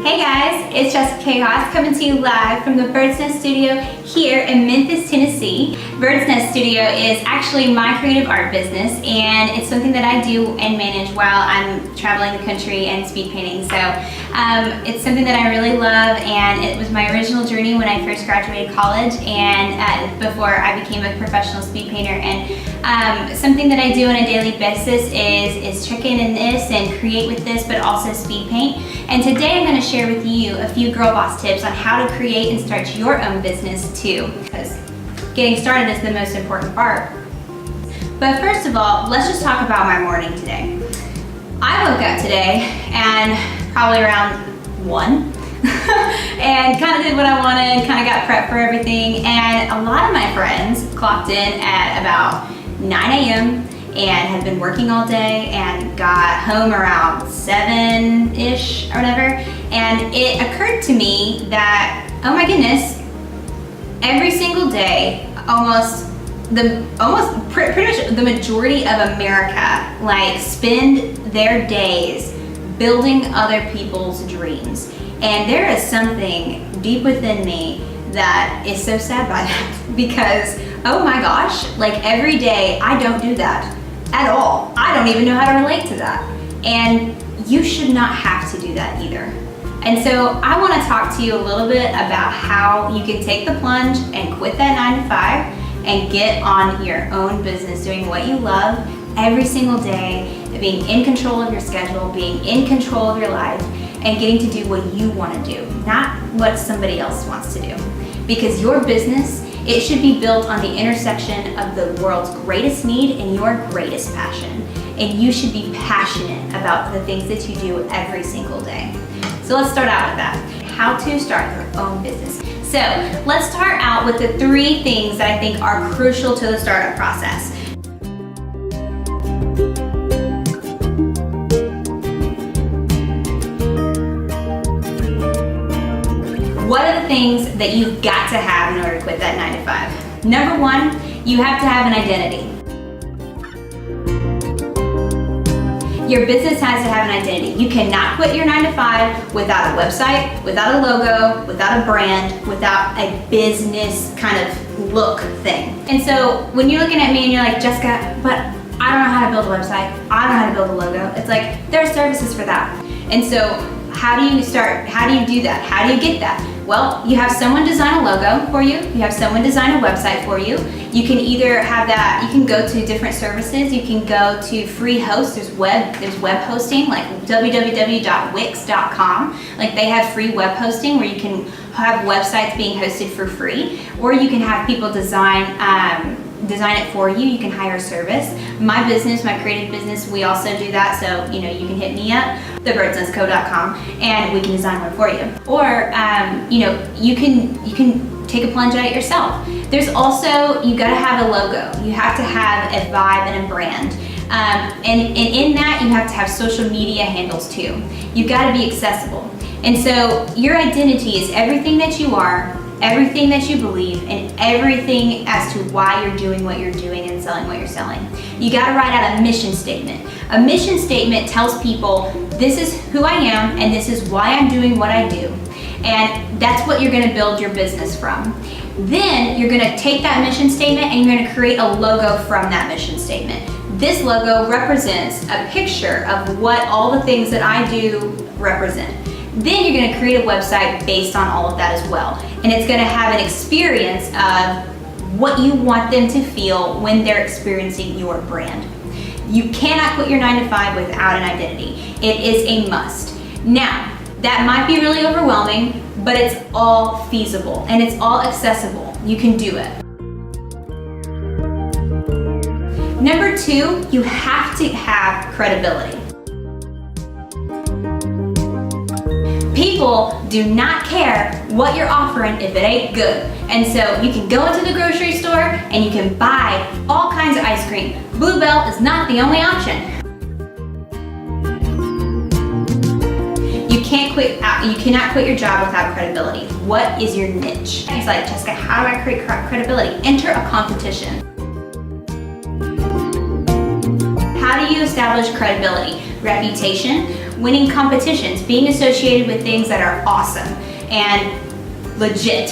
Hey guys, it's Jessica Haas coming to you live from the Bird's Nest Studio here in Memphis, Tennessee. Bird's Nest Studio is actually my creative art business, and it's something that I do and manage while I'm traveling the country and speed painting. So it's something that I really love, and it was my original journey when I first graduated college and before I became a professional speed painter. And something that I do on a daily basis is check in this and create with this, but also speed paint. And today I'm going to share with you a few girl boss tips on how to create and start your own business too, because getting started is the most important part. But first of all, let's just talk about my morning today. I woke up today and probably around 1 and kind of did what I wanted, kind of got prepped for everything, and a lot of my friends clocked in at about 9 a.m. and had been working all day and got home around 7-ish or whatever. And it occurred to me that, oh my goodness, every single day, pretty much the majority of America spend their days building other people's dreams. And there is something deep within me that is so sad by that, because oh my gosh, every day I don't do that at all. I don't even know how to relate to that. And you should not have to do that either. And so I want to talk to you a little bit about how you can take the plunge and quit that 9 to 5 and get on your own business, doing what you love every single day, being in control of your schedule, being in control of your life, and getting to do what you want to do, not what somebody else wants to do. Because your business, it should be built on the intersection of the world's greatest need and your greatest passion. And you should be passionate about the things that you do every single day. So let's start out with that. How to start your own business. So let's start out with the 3 things that I think are crucial to the startup process. What are the things that you've got to have in order to quit that 9 to 5? Number 1, you have to have an identity. Your business has to have an identity. You cannot quit your 9 to 5 without a website, without a logo, without a brand, without a business kind of look thing. And so when you're looking at me and you're like, Jessica, but I don't know how to build a website, I don't know how to build a logo. It's like, there are services for that. And so how do you start? How do you do that? How do you get that? Well, you have someone design a logo for you. You have someone design a website for you. You can either have that, you can go to different services. You can go to free hosts. There's web hosting like www.wix.com. They have free web hosting where you can have websites being hosted for free, or you can have people design it for you. You can hire a service. My business, my creative business, we also do that. So, you can hit me up, thebirdsnestco.com, and we can design one for you. Or, you can take a plunge at it yourself. There's also, you gotta have a logo. You have to have a vibe and a brand. And in that, you have to have social media handles too. You've gotta be accessible. And so your identity is everything that you are, everything that you believe, and everything as to why you're doing what you're doing and selling what you're selling. You gotta write out a mission statement. A mission statement tells people, this is who I am and this is why I'm doing what I do. And that's what you're gonna build your business from. Then you're gonna take that mission statement and you're gonna create a logo from that mission statement. This logo represents a picture of what all the things that I do represent. Then you're gonna create a website based on all of that as well. And it's gonna have an experience of what you want them to feel when they're experiencing your brand. You cannot quit your 9 to 5 without an identity. It is a must. Now, that might be really overwhelming, but it's all feasible and it's all accessible. You can do it. Number 2, you have to have credibility. People do not care what you're offering if it ain't good. And so you can go into the grocery store and you can buy all kinds of ice cream. Bluebell is not the only option. You cannot quit your job without credibility. What is your niche? It's like, Jessica, how do I create credibility? Enter a competition. How do you establish credibility, reputation, winning competitions, being associated with things that are awesome and legit?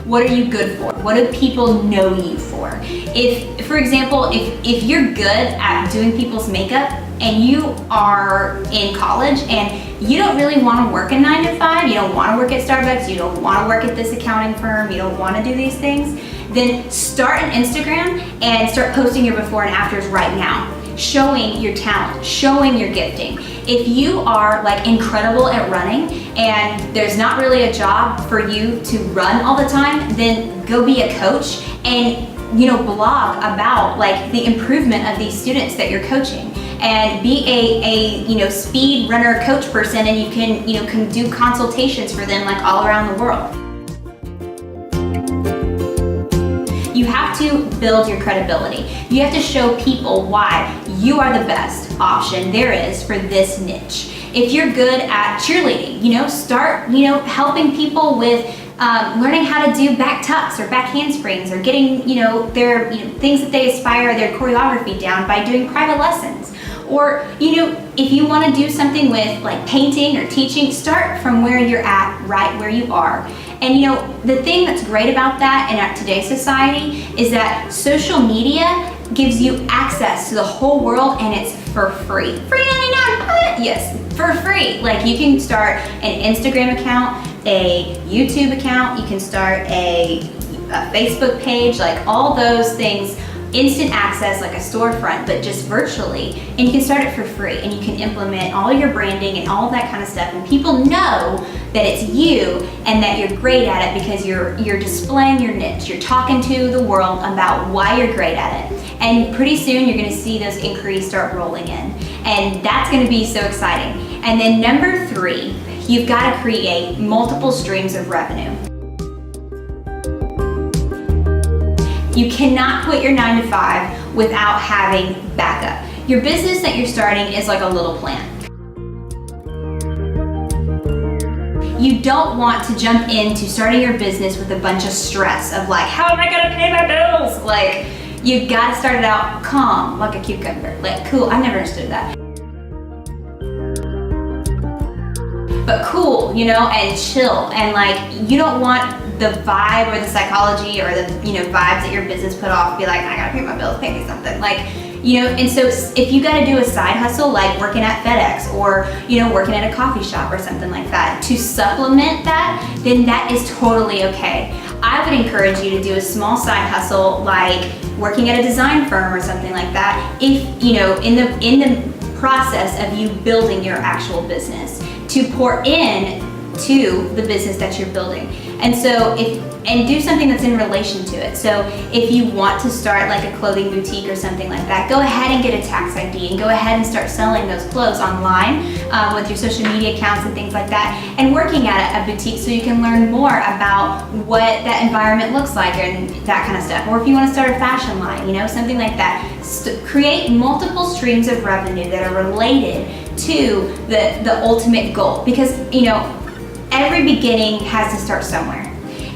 What are you good for? What do people know you for? If, for example, if you're good at doing people's makeup and you are in college and you don't really want to work a 9 to 5, you don't want to work at Starbucks, you don't want to work at this accounting firm, you don't want to do these things, then start an Instagram and start posting your before and afters right now, showing your talent, showing your gifting. If you are like incredible at running and there's not really a job for you to run all the time, then go be a coach and blog about like the improvement of these students that you're coaching, and be a speed runner coach person, and you can do consultations for them like all around the world. You have to build your credibility. You have to show people why you are the best option there is for this niche. If you're good at cheerleading, start helping people with learning how to do back tucks or back handsprings, or getting their things that they aspire their choreography down by doing private lessons. Or if you want to do something with like painting or teaching, start from where you're at, right where you are. And the thing that's great about that in today's society is that social media gives you access to the whole world, and it's for free. Free 99, what? Yes, for free. Like, you can start an Instagram account, a YouTube account, you can start a Facebook page, like all those things. Instant access, like a storefront, but just virtually, and you can start it for free, and you can implement all your branding and all that kind of stuff, and people know that it's you and that you're great at it because you're displaying your niche. You're talking to the world about why you're great at it, and pretty soon you're going to see those inquiries start rolling in, and that's going to be so exciting. And then number 3, you've got to create multiple streams of revenue. You cannot quit your 9 to 5 without having backup. Your business that you're starting is like a little plant. You don't want to jump into starting your business with a bunch of stress of like, how am I gonna pay my bills? Like, you've got to start it out calm, like a cucumber. Like, cool, I never understood that. But cool, and chill, and like, you don't want the vibe or the psychology or the vibes that your business put off, be like, I gotta pay my bills, pay me something, like, and so if you gotta do a side hustle like working at FedEx or working at a coffee shop or something like that to supplement that, then that is totally okay. I would encourage you to do a small side hustle like working at a design firm or something like that, if in the process of you building your actual business, to pour in to the business that you're building. And so and do something that's in relation to it. So if you want to start like a clothing boutique or something like that, go ahead and get a tax ID and go ahead and start selling those clothes online with your social media accounts and things like that, and working at a boutique so you can learn more about what that environment looks like and that kind of stuff. Or if you want to start a fashion line, something like that. Create multiple streams of revenue that are related to the ultimate goal, because every beginning has to start somewhere,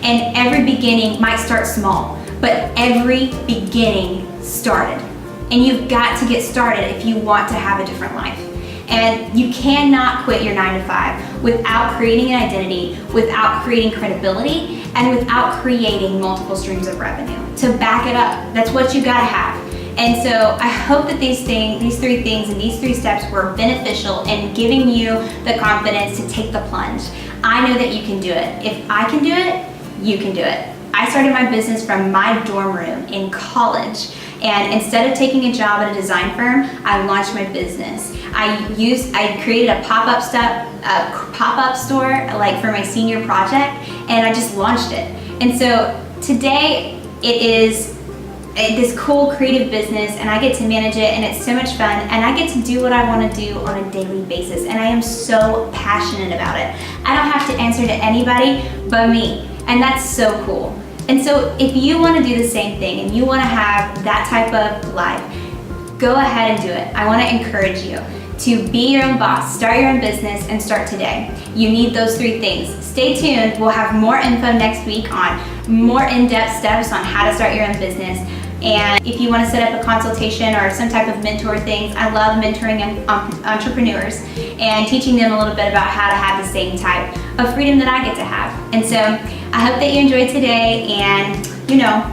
and every beginning might start small, but every beginning started, and you've got to get started if you want to have a different life. And you cannot quit your 9 to 5 without creating an identity, without creating credibility, and without creating multiple streams of revenue to back it up. That's what you gotta have. And so I hope that these 3 things and these 3 steps were beneficial in giving you the confidence to take the plunge. I know that you can do it. If I can do it, you can do it. I started my business from my dorm room in college, and instead of taking a job at a design firm, I launched my business. I created a pop-up store like for my senior project, and I just launched it. And so today it is this cool creative business, and I get to manage it, and it's so much fun, and I get to do what I want to do on a daily basis, and I am so passionate about it. I don't have to answer to anybody but me, and that's so cool. And so if you want to do the same thing and you want to have that type of life, go ahead and do it. I want to encourage you to be your own boss, start your own business, and start today. You need those 3 things. Stay tuned. We'll have more info next week on more in-depth steps on how to start your own business. And if you want to set up a consultation or some type of mentor things, I love mentoring entrepreneurs and teaching them a little bit about how to have the same type of freedom that I get to have. And so I hope that you enjoyed today, and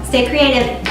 stay creative.